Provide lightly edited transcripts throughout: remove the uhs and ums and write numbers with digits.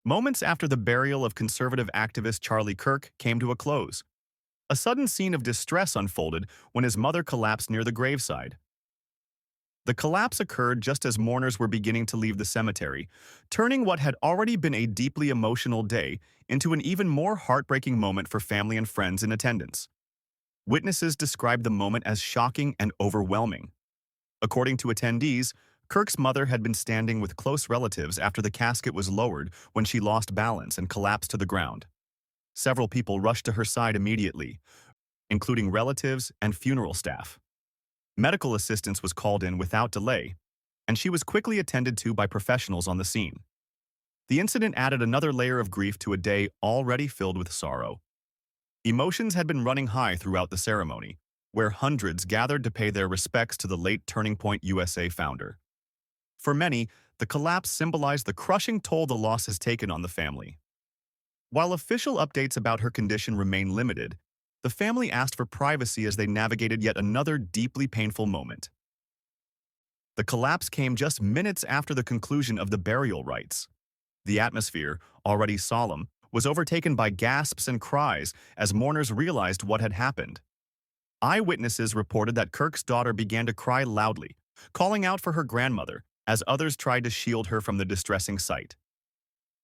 Moments after the burial of conservative activist Charlie Kirk came to a close, a sudden scene of distress unfolded when his mother collapsed near the graveside. The collapse occurred just as mourners were beginning to leave the cemetery, turning what had already been a deeply emotional day into an even more heartbreaking moment for family and friends in attendance. Witnesses described the moment as shocking and overwhelming. According to attendees, Kirk's mother had been standing with close relatives after the casket was lowered when she lost balance and collapsed to the ground. Several people rushed to her side immediately, including relatives and funeral staff. Medical assistance was called in without delay, and she was quickly attended to by professionals on the scene. The incident added another layer of grief to a day already filled with sorrow. Emotions had been running high throughout the ceremony, where hundreds gathered to pay their respects to the late Turning Point USA founder. For many, the collapse symbolized the crushing toll the loss has taken on the family. While official updates about her condition remain limited, the family asked for privacy as they navigated yet another deeply painful moment. The collapse came just minutes after the conclusion of the burial rites. The atmosphere, already solemn, was overtaken by gasps and cries as mourners realized what had happened. Eyewitnesses reported that Kirk's daughter began to cry loudly, calling out for her grandmother, as others tried to shield her from the distressing sight.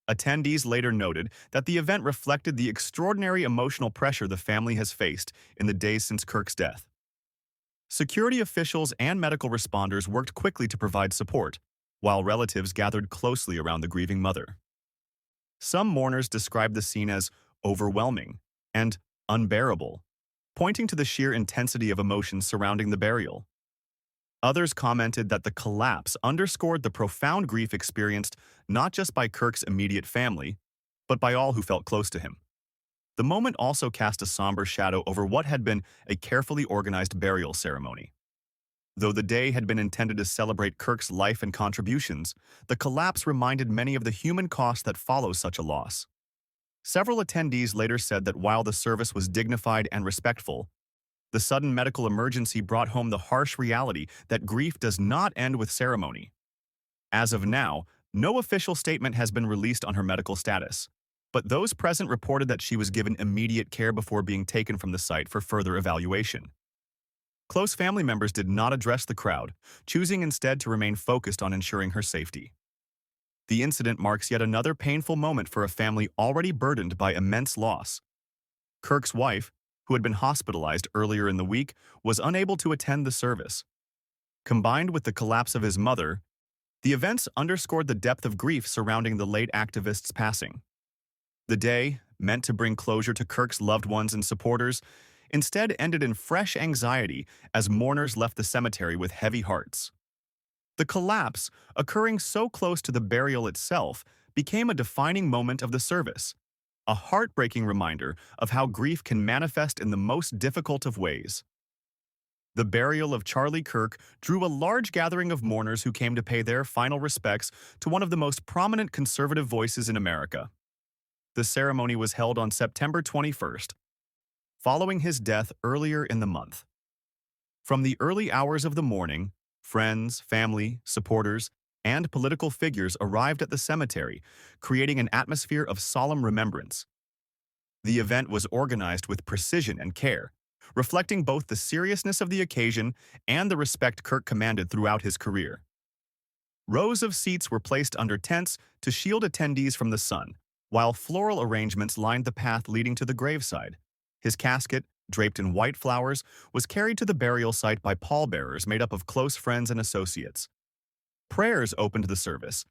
Attendees later noted that the event reflected the extraordinary emotional pressure the family has faced in the days since Kirk's death. Security officials and medical responders worked quickly to provide support, while relatives gathered closely around the grieving mother. Some mourners described the scene as overwhelming and unbearable, pointing to the sheer intensity of emotions surrounding the burial. Others commented that the collapse underscored the profound grief experienced not just by Kirk's immediate family, but by all who felt close to him. The moment also cast a somber shadow over what had been a carefully organized burial ceremony. Though the day had been intended to celebrate Kirk's life and contributions, the collapse reminded many of the human cost that follows such a loss. Several attendees later said that while the service was dignified and respectful, the sudden medical emergency brought home the harsh reality that grief does not end with ceremony. As of now, no official statement has been released on her medical status, but those present reported that she was given immediate care before being taken from the site for further evaluation. Close family members did not address the crowd, choosing instead to remain focused on ensuring her safety. The incident marks yet another painful moment for a family already burdened by immense loss. Kirk's wife, who had been hospitalized earlier in the week, was unable to attend the service. Combined with the collapse of his mother, the events underscored the depth of grief surrounding the late activist's passing. The day, meant to bring closure to Kirk's loved ones and supporters, instead ended in fresh anxiety as mourners left the cemetery with heavy hearts. The collapse, occurring so close to the burial itself, became a defining moment of the service, a heartbreaking reminder of how grief can manifest in the most difficult of ways. The burial of Charlie Kirk drew a large gathering of mourners who came to pay their final respects to one of the most prominent conservative voices in America. The ceremony was held on September 21st, following his death earlier in the month. From the early hours of the morning, friends, family, supporters, and political figures arrived at the cemetery, creating an atmosphere of solemn remembrance. The event was organized with precision and care, reflecting both the seriousness of the occasion and the respect Kirk commanded throughout his career. Rows of seats were placed under tents to shield attendees from the sun, while floral arrangements lined the path leading to the graveside. His casket, draped in white flowers, was carried to the burial site by pallbearers made up of close friends and associates. Prayers opened the service,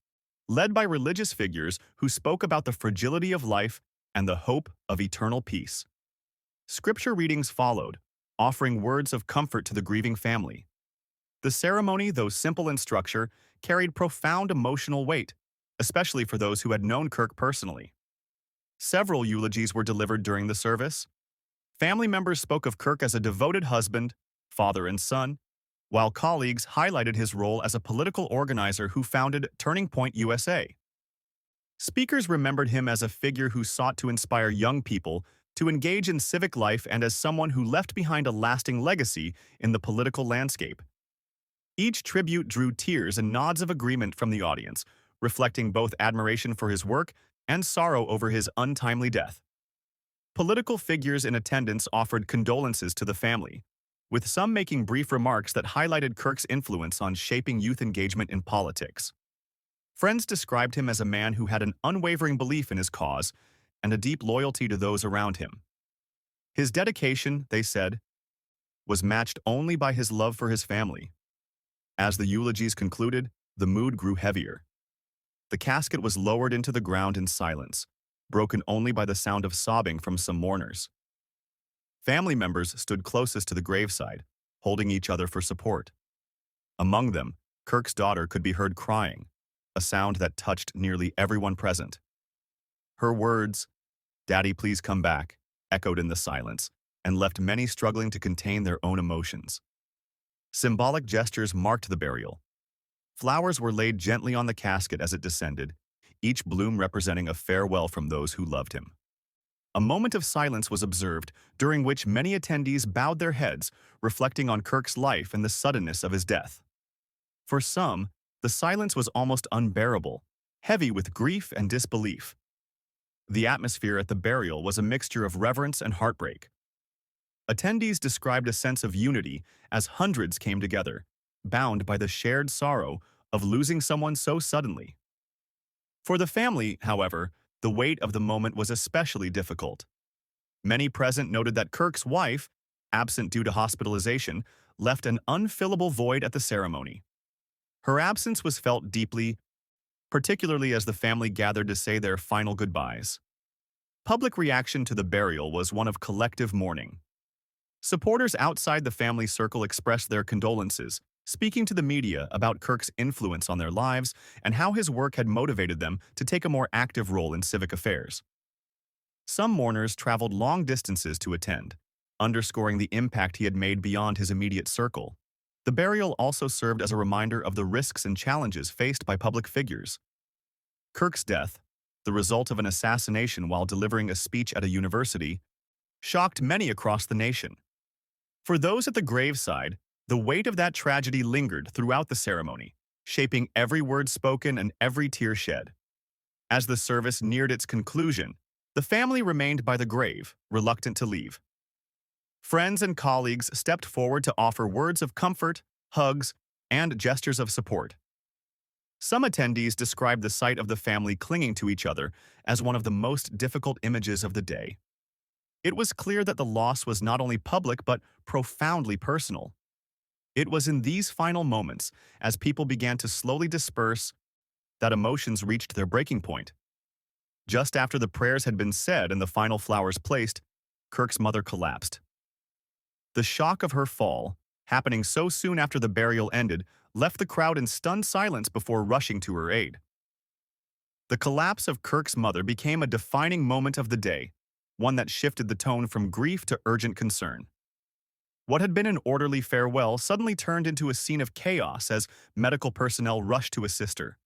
led by religious figures who spoke about the fragility of life and the hope of eternal peace. Scripture readings followed, offering words of comfort to the grieving family. The ceremony, though simple in structure, carried profound emotional weight, especially for those who had known Kirk personally. Several eulogies were delivered during the service. Family members spoke of Kirk as a devoted husband, father, and son, while colleagues highlighted his role as a political organizer who founded Turning Point USA. Speakers remembered him as a figure who sought to inspire young people to engage in civic life and as someone who left behind a lasting legacy in the political landscape. Each tribute drew tears and nods of agreement from the audience, reflecting both admiration for his work and sorrow over his untimely death. Political figures in attendance offered condolences to the family, with some making brief remarks that highlighted Kirk's influence on shaping youth engagement in politics. Friends described him as a man who had an unwavering belief in his cause and a deep loyalty to those around him. His dedication, they said, was matched only by his love for his family. As the eulogies concluded, the mood grew heavier. The casket was lowered into the ground in silence, broken only by the sound of sobbing from some mourners. Family members stood closest to the graveside, holding each other for support. Among them, Kirk's daughter could be heard crying, a sound that touched nearly everyone present. Her words, "Daddy, please come back," echoed in the silence and left many struggling to contain their own emotions. Symbolic gestures marked the burial. Flowers were laid gently on the casket as it descended, each bloom representing a farewell from those who loved him. A moment of silence was observed, during which many attendees bowed their heads, reflecting on Kirk's life and the suddenness of his death. For some, the silence was almost unbearable, heavy with grief and disbelief. The atmosphere at the burial was a mixture of reverence and heartbreak. Attendees described a sense of unity as hundreds came together, bound by the shared sorrow of losing someone so suddenly. For the family, however, the weight of the moment was especially difficult. Many present noted that Kirk's wife, absent due to hospitalization, left an unfillable void at the ceremony. Her absence was felt deeply, particularly as the family gathered to say their final goodbyes. Public reaction to the burial was one of collective mourning. Supporters outside the family circle expressed their condolences, speaking to the media about Kirk's influence on their lives and how his work had motivated them to take a more active role in civic affairs. Some mourners traveled long distances to attend, underscoring the impact he had made beyond his immediate circle. The burial also served as a reminder of the risks and challenges faced by public figures. Kirk's death, the result of an assassination while delivering a speech at a university, shocked many across the nation. For those at the graveside, the weight of that tragedy lingered throughout the ceremony, shaping every word spoken and every tear shed. As the service neared its conclusion, the family remained by the grave, reluctant to leave. Friends and colleagues stepped forward to offer words of comfort, hugs, and gestures of support. Some attendees described the sight of the family clinging to each other as one of the most difficult images of the day. It was clear that the loss was not only public but profoundly personal. It was in these final moments, as people began to slowly disperse, that emotions reached their breaking point. Just after the prayers had been said and the final flowers placed, Kirk's mother collapsed. The shock of her fall, happening so soon after the burial ended, left the crowd in stunned silence before rushing to her aid. The collapse of Kirk's mother became a defining moment of the day, one that shifted the tone from grief to urgent concern. What had been an orderly farewell suddenly turned into a scene of chaos as medical personnel rushed to assist her.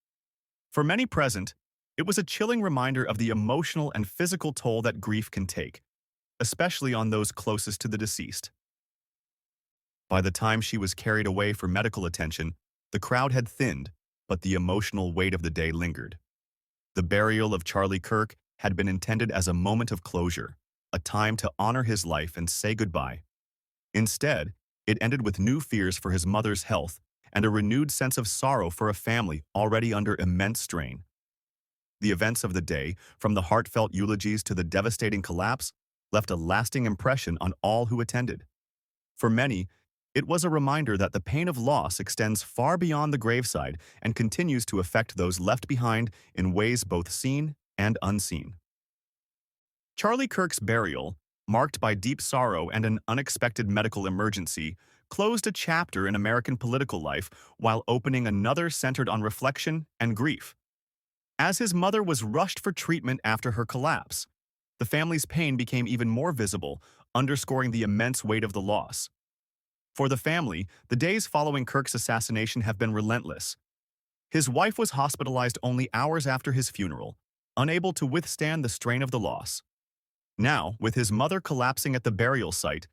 For many present, it was a chilling reminder of the emotional and physical toll that grief can take, especially on those closest to the deceased. By the time she was carried away for medical attention, the crowd had thinned, but the emotional weight of the day lingered. The burial of Charlie Kirk had been intended as a moment of closure, a time to honor his life and say goodbye. Instead, it ended with new fears for his mother's health and a renewed sense of sorrow for a family already under immense strain. The events of the day, from the heartfelt eulogies to the devastating collapse, left a lasting impression on all who attended. For many, it was a reminder that the pain of loss extends far beyond the graveside and continues to affect those left behind in ways both seen and unseen. Charlie Kirk's burial, marked by deep sorrow and an unexpected medical emergency, closed a chapter in American political life while opening another centered on reflection and grief. As his mother was rushed for treatment after her collapse, the family's pain became even more visible, underscoring the immense weight of the loss. For the family, the days following Kirk's assassination have been relentless. His wife was hospitalized only hours after his funeral, unable to withstand the strain of the loss. Now, with his mother collapsing at the burial site,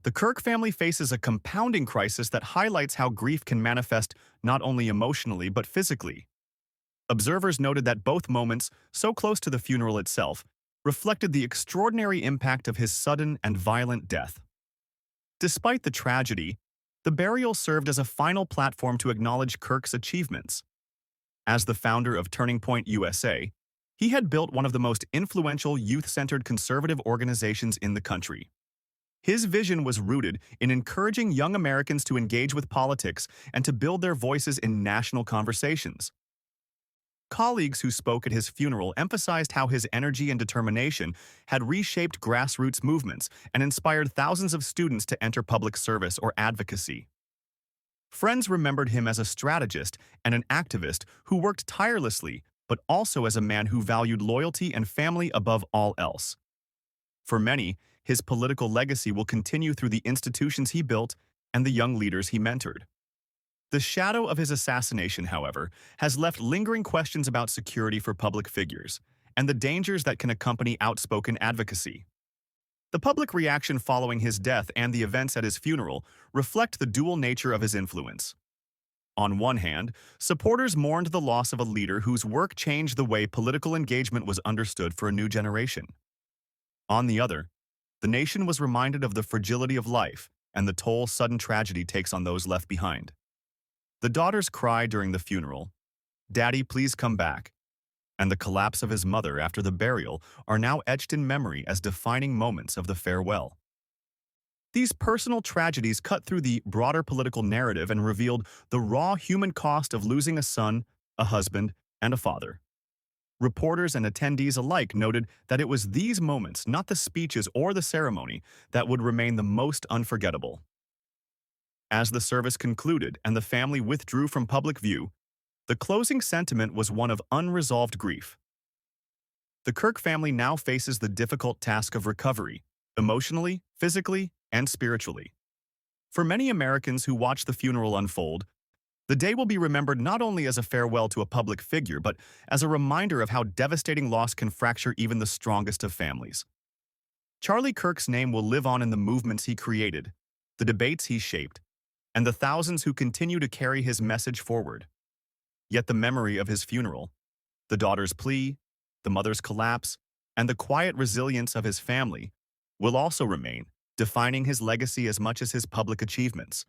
the Kirk family faces a compounding crisis that highlights how grief can manifest not only emotionally but physically. Observers noted that both moments, so close to the funeral itself, reflected the extraordinary impact of his sudden and violent death. Despite the tragedy, the burial served as a final platform to acknowledge Kirk's achievements. As the founder of Turning Point USA, he had built one of the most influential youth-centered conservative organizations in the country. His vision was rooted in encouraging young Americans to engage with politics and to build their voices in national conversations. Colleagues who spoke at his funeral emphasized how his energy and determination had reshaped grassroots movements and inspired thousands of students to enter public service or advocacy. Friends remembered him as a strategist and an activist who worked tirelessly, but also as a man who valued loyalty and family above all else. For many, his political legacy will continue through the institutions he built and the young leaders he mentored. The shadow of his assassination, however, has left lingering questions about security for public figures and the dangers that can accompany outspoken advocacy. The public reaction following his death and the events at his funeral reflect the dual nature of his influence. On one hand, supporters mourned the loss of a leader whose work changed the way political engagement was understood for a new generation. On the other, the nation was reminded of the fragility of life and the toll sudden tragedy takes on those left behind. The daughter's cry during the funeral, "Daddy, please come back," and the collapse of his mother after the burial are now etched in memory as defining moments of the farewell. These personal tragedies cut through the broader political narrative and revealed the raw human cost of losing a son, a husband, and a father. Reporters and attendees alike noted that it was these moments, not the speeches or the ceremony, that would remain the most unforgettable. As the service concluded and the family withdrew from public view, the closing sentiment was one of unresolved grief. The Kirk family now faces the difficult task of recovery, emotionally, physically, and spiritually. For many Americans who watched the funeral unfold, the day will be remembered not only as a farewell to a public figure, but as a reminder of how devastating loss can fracture even the strongest of families. Charlie Kirk's name will live on in the movements he created, the debates he shaped, and the thousands who continue to carry his message forward. Yet the memory of his funeral, the daughter's plea, the mother's collapse, and the quiet resilience of his family will also remain, defining his legacy as much as his public achievements.